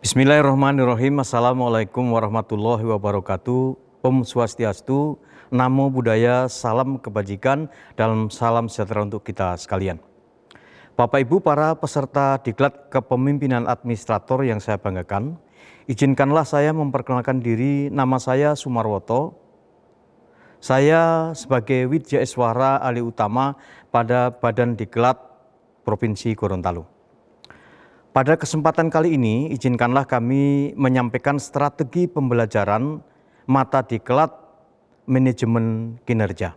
Bismillahirrahmanirrahim. Assalamualaikum warahmatullahi wabarakatuh. Om Swastiastu, Namo Buddhaya, salam kebajikan, dalam salam sejahtera untuk kita sekalian. Bapak Ibu para peserta diklat kepemimpinan administrator yang saya banggakan, izinkanlah saya memperkenalkan diri. Nama saya Sumarwoto. Saya sebagai Widjaiswara Ahli Utama pada Badan Diklat Provinsi Gorontalo. Pada kesempatan kali ini, izinkanlah kami menyampaikan strategi pembelajaran mata diklat manajemen kinerja.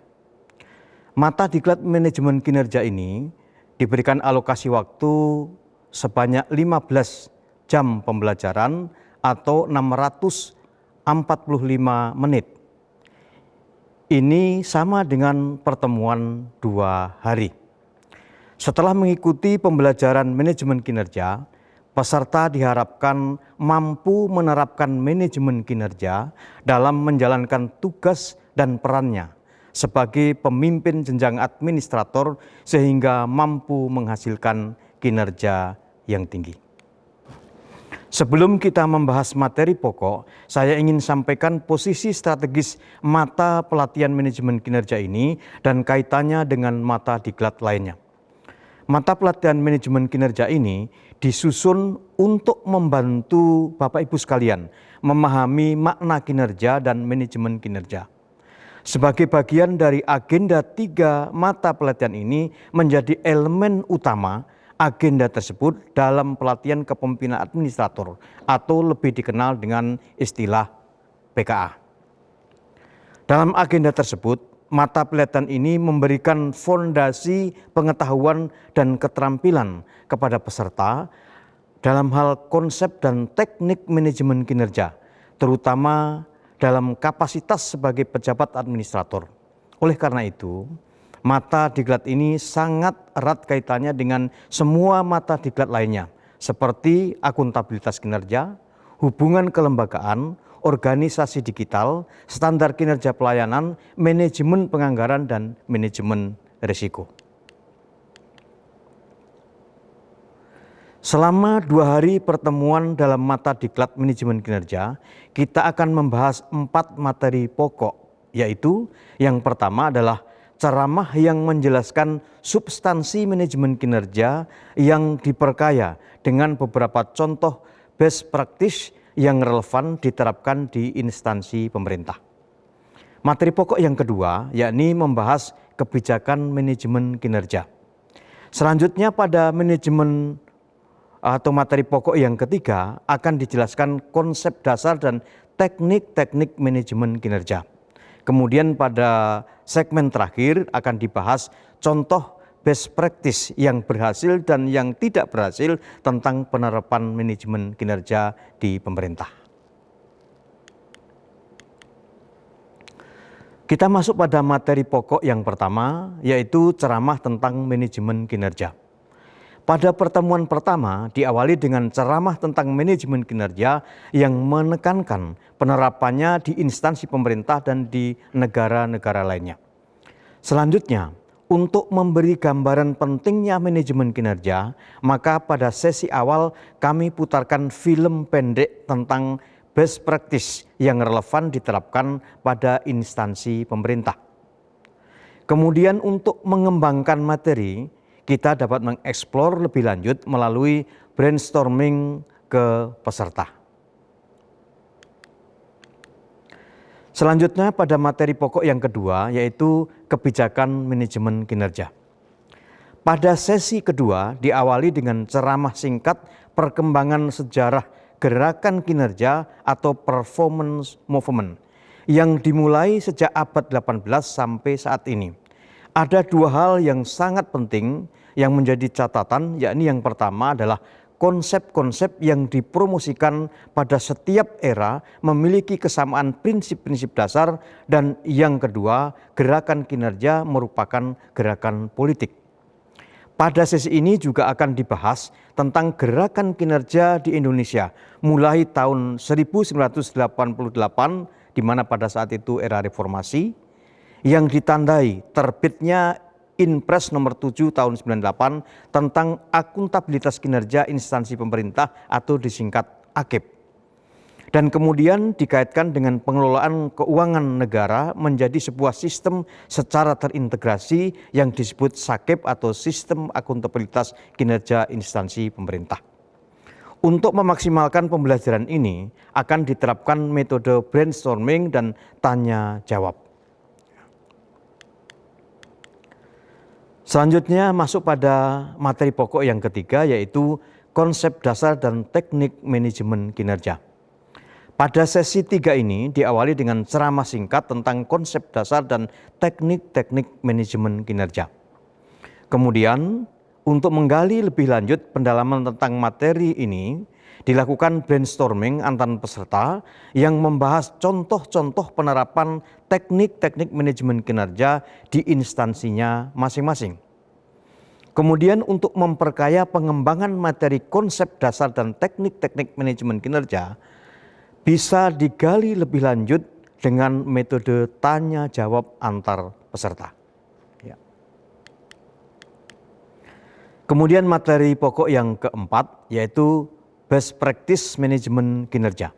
Mata diklat manajemen kinerja ini diberikan alokasi waktu sebanyak 15 jam pembelajaran atau 645 menit. Ini sama dengan pertemuan 2 hari. Setelah mengikuti pembelajaran manajemen kinerja, peserta diharapkan mampu menerapkan manajemen kinerja dalam menjalankan tugas dan perannya sebagai pemimpin jenjang administrator sehingga mampu menghasilkan kinerja yang tinggi. Sebelum kita membahas materi pokok, saya ingin sampaikan posisi strategis mata pelatihan manajemen kinerja ini dan kaitannya dengan mata diklat lainnya. Mata pelatihan manajemen kinerja ini disusun untuk membantu Bapak Ibu sekalian memahami makna kinerja dan manajemen kinerja. Sebagai bagian dari agenda 3 mata pelatihan ini menjadi elemen utama agenda tersebut dalam pelatihan kepemimpinan administrator atau lebih dikenal dengan istilah PKA. Dalam agenda tersebut, mata pelatihan ini memberikan fondasi pengetahuan dan keterampilan kepada peserta dalam hal konsep dan teknik manajemen kinerja, terutama dalam kapasitas sebagai pejabat administrator. Oleh karena itu, mata diklat ini sangat erat kaitannya dengan semua mata diklat lainnya, seperti akuntabilitas kinerja, hubungan kelembagaan, organisasi digital, standar kinerja pelayanan, manajemen penganggaran, dan manajemen risiko. Selama 2 hari pertemuan dalam mata diklat manajemen kinerja, kita akan membahas 4 materi pokok, yaitu yang pertama adalah ceramah yang menjelaskan substansi manajemen kinerja yang diperkaya dengan beberapa contoh best practice yang relevan diterapkan di instansi pemerintah. Materi pokok yang kedua yakni membahas kebijakan manajemen kinerja. Selanjutnya pada manajemen atau materi pokok yang ketiga akan dijelaskan konsep dasar dan teknik-teknik manajemen kinerja. Kemudian pada segmen terakhir akan dibahas contoh best practice yang berhasil dan yang tidak berhasil tentang penerapan manajemen kinerja di pemerintah. Kita masuk pada materi pokok yang pertama, yaitu ceramah tentang manajemen kinerja. Pada pertemuan pertama diawali dengan ceramah tentang manajemen kinerja yang menekankan penerapannya di instansi pemerintah dan di negara-negara lainnya. Selanjutnya, untuk memberi gambaran pentingnya manajemen kinerja, maka pada sesi awal kami putarkan film pendek tentang best practice yang relevan diterapkan pada instansi pemerintah. Kemudian untuk mengembangkan materi, kita dapat mengeksplor lebih lanjut melalui brainstorming ke peserta. Selanjutnya pada materi pokok yang kedua yaitu kebijakan manajemen kinerja. Pada sesi kedua diawali dengan ceramah singkat perkembangan sejarah gerakan kinerja atau performance movement yang dimulai sejak abad 18 sampai saat ini. Ada 2 hal yang sangat penting yang menjadi catatan, yakni yang pertama adalah konsep-konsep yang dipromosikan pada setiap era memiliki kesamaan prinsip-prinsip dasar, dan yang kedua, gerakan kinerja merupakan gerakan politik. Pada sesi ini juga akan dibahas tentang gerakan kinerja di Indonesia mulai tahun 1988, di mana pada saat itu era reformasi, yang ditandai terbitnya Inpres nomor 7 tahun 98 tentang akuntabilitas kinerja instansi pemerintah atau disingkat AKIP. Dan kemudian dikaitkan dengan pengelolaan keuangan negara menjadi sebuah sistem secara terintegrasi yang disebut SAKIP atau Sistem Akuntabilitas Kinerja Instansi Pemerintah. Untuk memaksimalkan pembelajaran ini akan diterapkan metode brainstorming dan tanya jawab. Selanjutnya masuk pada materi pokok yang ketiga, yaitu konsep dasar dan teknik manajemen kinerja. Pada sesi 3 ini diawali dengan ceramah singkat tentang konsep dasar dan teknik-teknik manajemen kinerja. Kemudian untuk menggali lebih lanjut pendalaman tentang materi ini, dilakukan brainstorming antar peserta yang membahas contoh-contoh penerapan teknik-teknik manajemen kinerja di instansinya masing-masing. Kemudian untuk memperkaya pengembangan materi konsep dasar dan teknik-teknik manajemen kinerja, bisa digali lebih lanjut dengan metode tanya jawab antar peserta. Ya. Kemudian materi pokok yang keempat, yaitu best practice manajemen kinerja.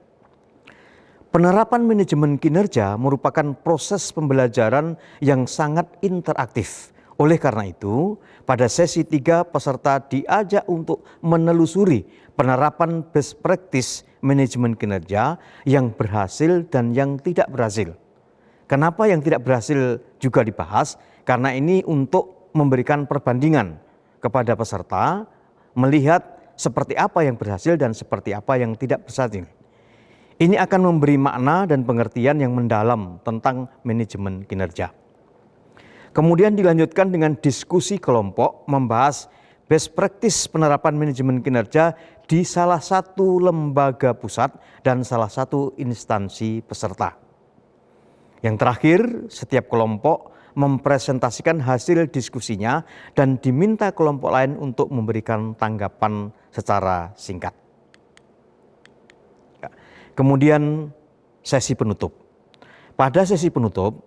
Penerapan manajemen kinerja merupakan proses pembelajaran yang sangat interaktif. Oleh karena itu, pada sesi 3 peserta diajak untuk menelusuri penerapan best practice manajemen kinerja yang berhasil dan yang tidak berhasil. Kenapa yang tidak berhasil juga dibahas? Karena ini untuk memberikan perbandingan kepada peserta, melihat seperti apa yang berhasil dan seperti apa yang tidak berhasil. Ini akan memberi makna dan pengertian yang mendalam tentang manajemen kinerja. Kemudian dilanjutkan dengan diskusi kelompok membahas best practice penerapan manajemen kinerja di salah satu lembaga pusat dan salah satu instansi peserta. Yang terakhir, setiap kelompok mempresentasikan hasil diskusinya dan diminta kelompok lain untuk memberikan tanggapan secara singkat. Kemudian sesi penutup. Pada sesi penutup,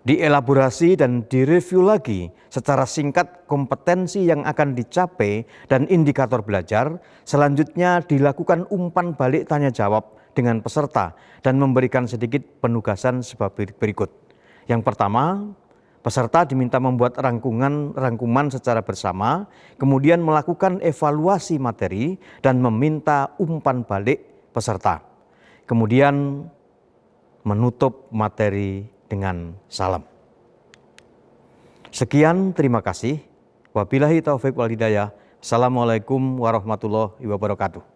dielaborasi dan direview lagi secara singkat kompetensi yang akan dicapai dan indikator belajar. Selanjutnya dilakukan umpan balik tanya jawab dengan peserta dan memberikan sedikit penugasan sebagai berikut. Yang pertama, peserta diminta membuat rangkuman secara bersama, kemudian melakukan evaluasi materi dan meminta umpan balik peserta. Kemudian menutup materi dengan salam. Sekian, terima kasih. Wabillahi taufik wal hidayah. Assalamualaikum warahmatullahi wabarakatuh.